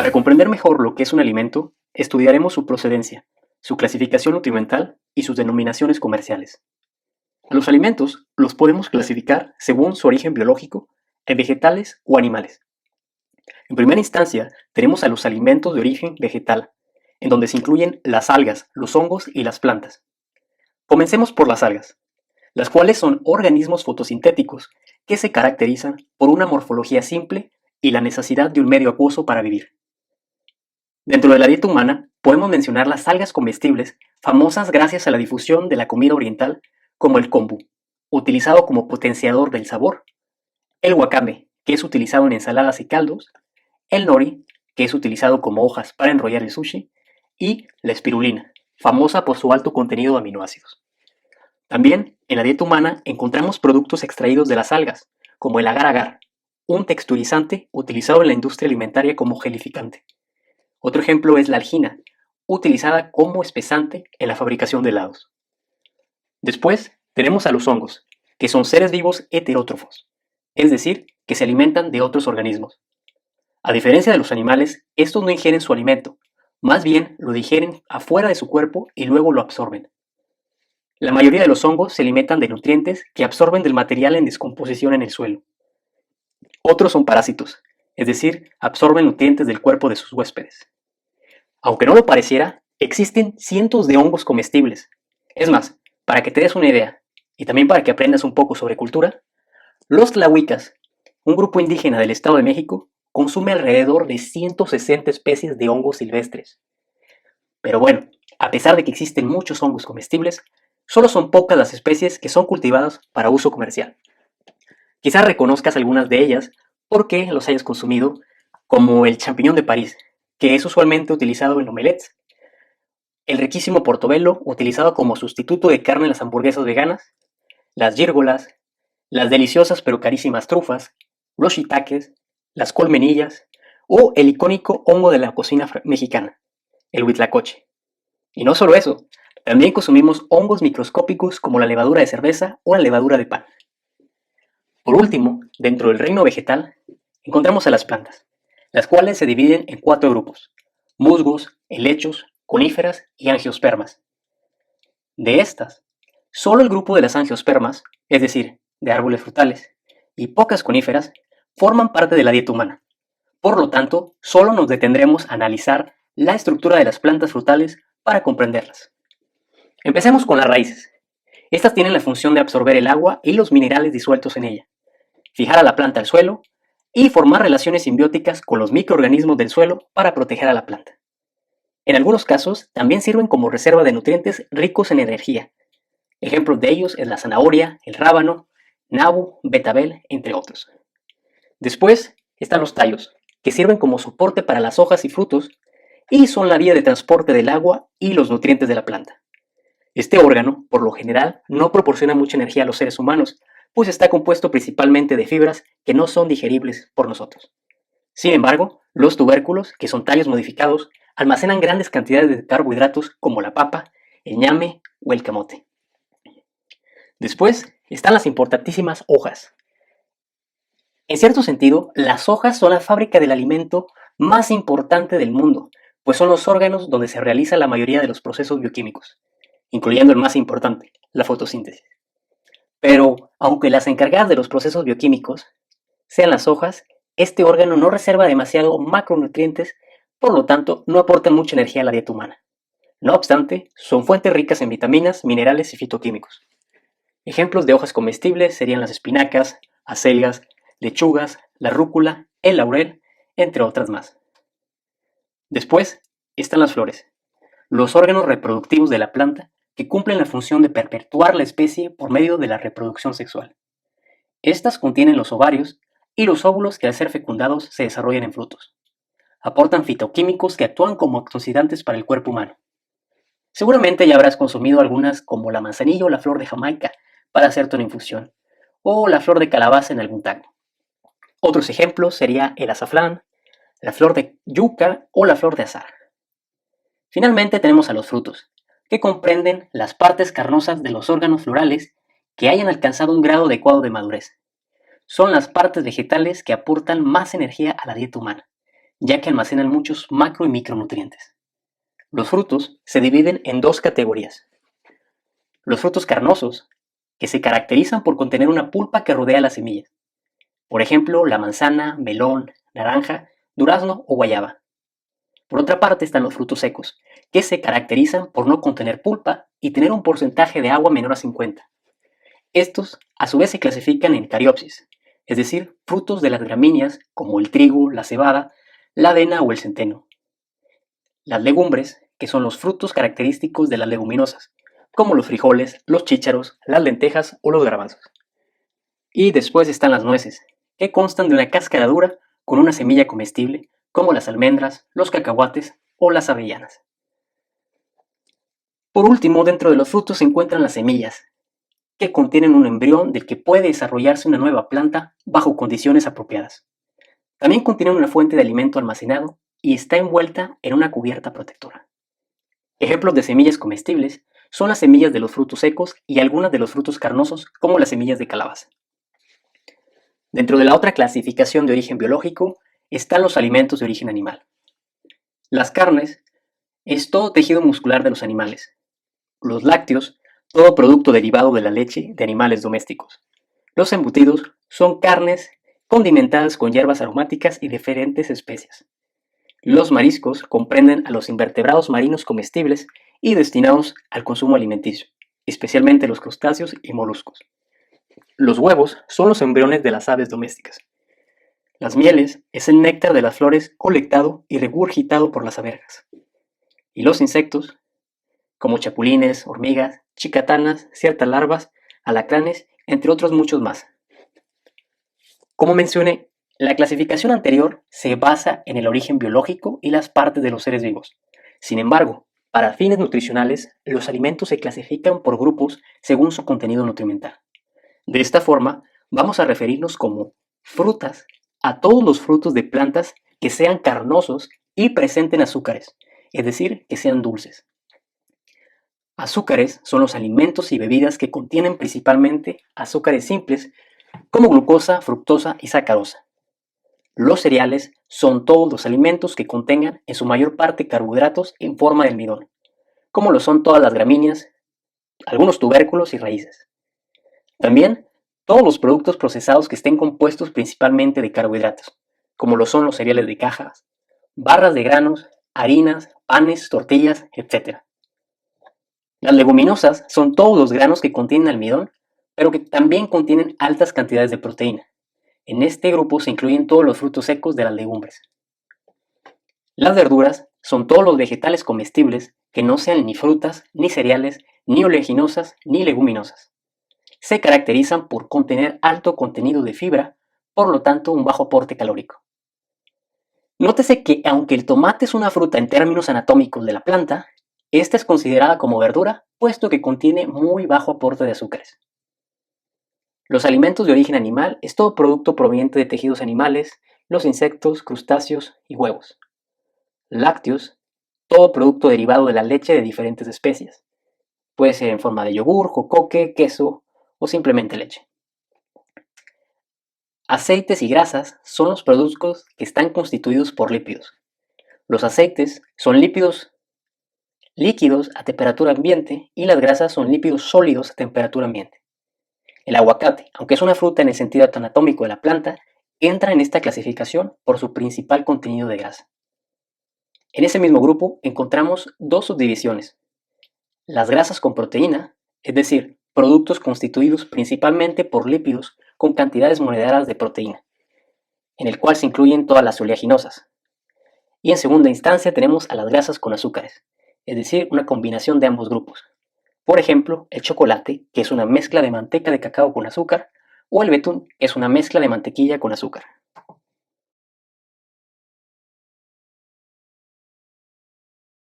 Para comprender mejor lo que es un alimento, estudiaremos su procedencia, su clasificación nutrimental y sus denominaciones comerciales. A los alimentos los podemos clasificar según su origen biológico en vegetales o animales. En primera instancia, tenemos a los alimentos de origen vegetal, en donde se incluyen las algas, los hongos y las plantas. Comencemos por las algas, las cuales son organismos fotosintéticos que se caracterizan por una morfología simple y la necesidad de un medio acuoso para vivir. Dentro de la dieta humana, podemos mencionar las algas comestibles, famosas gracias a la difusión de la comida oriental, como el kombu, utilizado como potenciador del sabor, el wakame, que es utilizado en ensaladas y caldos, el nori, que es utilizado como hojas para enrollar el sushi, y la espirulina, famosa por su alto contenido de aminoácidos. También, en la dieta humana encontramos productos extraídos de las algas, como el agar-agar, un texturizante utilizado en la industria alimentaria como gelificante. Otro ejemplo es la algina, utilizada como espesante en la fabricación de helados. Después, tenemos a los hongos, que son seres vivos heterótrofos, es decir, que se alimentan de otros organismos. A diferencia de los animales, estos no ingieren su alimento, más bien lo digieren afuera de su cuerpo y luego lo absorben. La mayoría de los hongos se alimentan de nutrientes que absorben del material en descomposición en el suelo. Otros son parásitos, es decir, absorben nutrientes del cuerpo de sus huéspedes. Aunque no lo pareciera, existen cientos de hongos comestibles. Es más, para que te des una idea, y también para que aprendas un poco sobre cultura, los tlahuicas, un grupo indígena del Estado de México, consume alrededor de 160 especies de hongos silvestres. Pero bueno, a pesar de que existen muchos hongos comestibles, solo son pocas las especies que son cultivadas para uso comercial. Quizás reconozcas algunas de ellas porque los hayas consumido, como el champiñón de París, que es usualmente utilizado en omelets, el riquísimo portobello, utilizado como sustituto de carne en las hamburguesas veganas, las gírgolas, las deliciosas pero carísimas trufas, los shiitakes, las colmenillas o el icónico hongo de la cocina mexicana, el huitlacoche. Y no solo eso, también consumimos hongos microscópicos como la levadura de cerveza o la levadura de pan. Por último, dentro del reino vegetal, encontramos a las plantas, las cuales se dividen en 4 grupos: musgos, helechos, coníferas y angiospermas. De estas, solo el grupo de las angiospermas, es decir, de árboles frutales, y pocas coníferas, forman parte de la dieta humana. Por lo tanto, solo nos detendremos a analizar la estructura de las plantas frutales para comprenderlas. Empecemos con las raíces. Estas tienen la función de absorber el agua y los minerales disueltos en ella, fijar a la planta al suelo y formar relaciones simbióticas con los microorganismos del suelo para proteger a la planta. En algunos casos, también sirven como reserva de nutrientes ricos en energía. Ejemplos de ellos es la zanahoria, el rábano, nabo, betabel, entre otros. Después están los tallos, que sirven como soporte para las hojas y frutos y son la vía de transporte del agua y los nutrientes de la planta. Este órgano, por lo general, no proporciona mucha energía a los seres humanos, pues está compuesto principalmente de fibras que no son digeribles por nosotros. Sin embargo, los tubérculos, que son tallos modificados, almacenan grandes cantidades de carbohidratos como la papa, el ñame o el camote. Después están las importantísimas hojas. En cierto sentido, las hojas son la fábrica del alimento más importante del mundo, pues son los órganos donde se realiza la mayoría de los procesos bioquímicos, incluyendo el más importante, la fotosíntesis. Pero, aunque las encargadas de los procesos bioquímicos sean las hojas, este órgano no reserva demasiado macronutrientes, por lo tanto, no aportan mucha energía a la dieta humana. No obstante, son fuentes ricas en vitaminas, minerales y fitoquímicos. Ejemplos de hojas comestibles serían las espinacas, acelgas, lechugas, la rúcula, el laurel, entre otras más. Después están las flores, los órganos reproductivos de la planta que cumplen la función de perpetuar la especie por medio de la reproducción sexual. Estas contienen los ovarios y los óvulos que al ser fecundados se desarrollan en frutos. Aportan fitoquímicos que actúan como antioxidantes para el cuerpo humano. Seguramente ya habrás consumido algunas como la manzanilla o la flor de Jamaica para hacerte una infusión, o la flor de calabaza en algún taco. Otros ejemplos serían el azafrán, la flor de yuca o la flor de azahar. Finalmente tenemos a los frutos, que comprenden las partes carnosas de los órganos florales que hayan alcanzado un grado adecuado de madurez. Son las partes vegetales que aportan más energía a la dieta humana, ya que almacenan muchos macro y micronutrientes. Los frutos se dividen en dos categorías. Los frutos carnosos, que se caracterizan por contener una pulpa que rodea las semillas. Por ejemplo, la manzana, melón, naranja, durazno o guayaba. Por otra parte están los frutos secos, que se caracterizan por no contener pulpa y tener un porcentaje de agua menor a 50. Estos, a su vez, se clasifican en cariopsis, es decir, frutos de las gramíneas como el trigo, la cebada, la avena o el centeno. Las legumbres, que son los frutos característicos de las leguminosas, como los frijoles, los chícharos, las lentejas o los garbanzos. Y después están las nueces, que constan de una cáscara dura con una semilla comestible, como las almendras, los cacahuates o las avellanas. Por último, dentro de los frutos se encuentran las semillas, que contienen un embrión del que puede desarrollarse una nueva planta bajo condiciones apropiadas. También contienen una fuente de alimento almacenado y está envuelta en una cubierta protectora. Ejemplos de semillas comestibles son las semillas de los frutos secos y algunas de los frutos carnosos, como las semillas de calabaza. Dentro de la otra clasificación de origen biológico están los alimentos de origen animal. Las carnes es todo tejido muscular de los animales. Los lácteos, todo producto derivado de la leche de animales domésticos. Los embutidos son carnes condimentadas con hierbas aromáticas y diferentes especias. Los mariscos comprenden a los invertebrados marinos comestibles y destinados al consumo alimenticio, especialmente los crustáceos y moluscos. Los huevos son los embriones de las aves domésticas. Las mieles es el néctar de las flores colectado y regurgitado por las abejas. Y los insectos, como chapulines, hormigas, chicatanas, ciertas larvas, alacranes, entre otros muchos más. Como mencioné, la clasificación anterior se basa en el origen biológico y las partes de los seres vivos. Sin embargo, para fines nutricionales, los alimentos se clasifican por grupos según su contenido nutrimental. De esta forma, vamos a referirnos como frutas a todos los frutos de plantas que sean carnosos y presenten azúcares, es decir, que sean dulces. Azúcares son los alimentos y bebidas que contienen principalmente azúcares simples como glucosa, fructosa y sacarosa. Los cereales son todos los alimentos que contengan en su mayor parte carbohidratos en forma de almidón, como lo son todas las gramíneas, algunos tubérculos y raíces. También todos los productos procesados que estén compuestos principalmente de carbohidratos, como lo son los cereales de cajas, barras de granos, harinas, panes, tortillas, etc. Las leguminosas son todos los granos que contienen almidón, pero que también contienen altas cantidades de proteína. En este grupo se incluyen todos los frutos secos de las legumbres. Las verduras son todos los vegetales comestibles que no sean ni frutas, ni cereales, ni oleaginosas, ni leguminosas. Se caracterizan por contener alto contenido de fibra, por lo tanto un bajo aporte calórico. Nótese que aunque el tomate es una fruta en términos anatómicos de la planta, esta es considerada como verdura, puesto que contiene muy bajo aporte de azúcares. Los alimentos de origen animal es todo producto proveniente de tejidos animales, los insectos, crustáceos y huevos. Lácteos, todo producto derivado de la leche de diferentes especies. Puede ser en forma de yogur, jocoque, queso o simplemente leche. Aceites y grasas son los productos que están constituidos por lípidos. Los aceites son lípidos líquidos a temperatura ambiente y las grasas son lípidos sólidos a temperatura ambiente. El aguacate, aunque es una fruta en el sentido anatómico de la planta, entra en esta clasificación por su principal contenido de grasa. En ese mismo grupo encontramos dos subdivisiones. Las grasas con proteína, es decir, productos constituidos principalmente por lípidos con cantidades moderadas de proteína, en el cual se incluyen todas las oleaginosas. Y en segunda instancia tenemos a las grasas con azúcares, es decir, una combinación de ambos grupos. Por ejemplo, el chocolate, que es una mezcla de manteca de cacao con azúcar, o el betún, que es una mezcla de mantequilla con azúcar.